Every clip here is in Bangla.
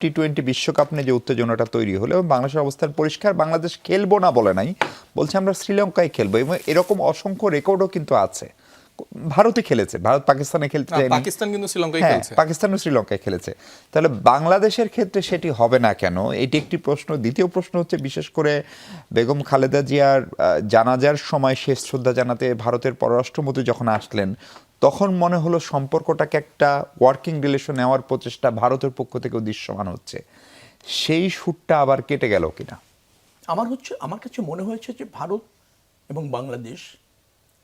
টি-20 বিশ্বকাপ নিয়ে যে উত্তেজনাটা তৈরি হলো এবং বাংলাদেশের অবস্থান পরিষ্কার, বাংলাদেশ খেলবো না বলে নাই, বলছে আমরা শ্রীলঙ্কায় খেলবো এবং এরকম অসংখ্য রেকর্ডও কিন্তু আছে। ভারতে খেলেছে, ভারত পাকিস্তানে খেলতে যায়নি, পাকিস্তান কিন্তু শ্রীলঙ্কায় হ্যাঁ খেলছে। পাকিস্তানও শ্রীলঙ্কায় খেলেছে। তাহলে বাংলাদেশের ক্ষেত্রে সেটি হবে না কেন, এটি একটি প্রশ্ন। দ্বিতীয় প্রশ্ন হচ্ছে, বিশেষ করে বেগম খালেদা জিয়ার জানাজার সময় শেষ শ্রদ্ধা জানাতে ভারতের পররাষ্ট্রমন্ত্রী যখন আসলেন, তখন মনে হলো সম্পর্কটাকে একটা ওয়ার্কিং রিলেশন নেওয়ার প্রচেষ্টা ভারতের পক্ষ থেকেও দৃশ্যমান হচ্ছে। সেই সুরটা আবার কেটে গেল কিনা? আমার কাছে মনে হয়েছে যে ভারত এবং বাংলাদেশ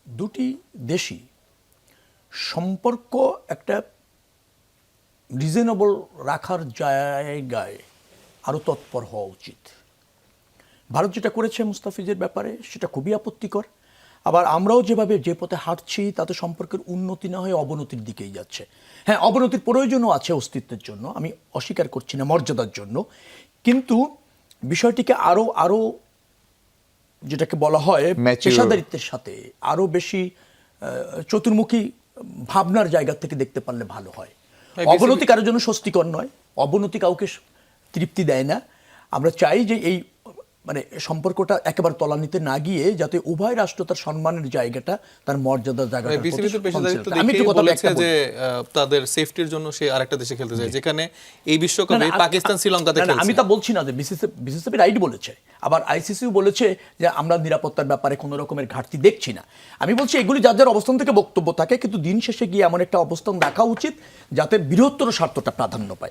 দুটি দেশই সম্পর্ক একটা রিজনেবল রাখার জায়গায় আরও তৎপর হওয়া উচিত। ভারত যেটা করেছে মুস্তাফিজের ব্যাপারে সেটা খুবই আপত্তিকর। আবার আমরাও যে পথে হাঁটছি তাতে সম্পর্কের উন্নতি না হয়ে অবনতির দিকেই যাচ্ছে। হ্যাঁ, অবনতির প্রয়োজনও আছে অস্তিত্বের জন্য, আমি অস্বীকার করছি না, মর্যাদার জন্য। কিন্তু বিষয়টিকে আরও যেটাকে বলা হয় পেশাদারিত্বের সাথে আরও বেশি চতুর্মুখী ভাবনার জায়গা থেকে দেখতে পারলে ভালো হয়। অবনতি কারোর জন্য স্বস্তিকর নয়, অবনতি কাউকে তৃপ্তি দেয় না। আমরা চাই যে এই সম্পর্কটা একেবারে তলানিতে না গিয়ে যাতে উভয় রাষ্ট্র তার সম্মানের জায়গাটা, তার মর্যাদার জায়গাটা। আমি একটু কথা বলছি যে তাদের সেফটির জন্য সে আরেকটা দেশে খেলতে যায়, যেখানে এই বিশ্বকাপে পাকিস্তান শ্রীলঙ্কাতে খেলছে। আমি তা বলছি না যে বিসিসিবি রাইট বলেছে, আবার আইসিসিও বলেছে যে আমরা নিরাপত্তার ব্যাপারে কোনো রকমের ঘাটতি দেখছি না। আমি বলছি এগুলি যার যার অবস্থান থেকে বক্তব্য থাকে, কিন্তু দিন শেষে গিয়ে এমন একটা অবস্থান রাখা উচিত যাতে বৃহত্তর স্বার্থটা প্রাধান্য পায়।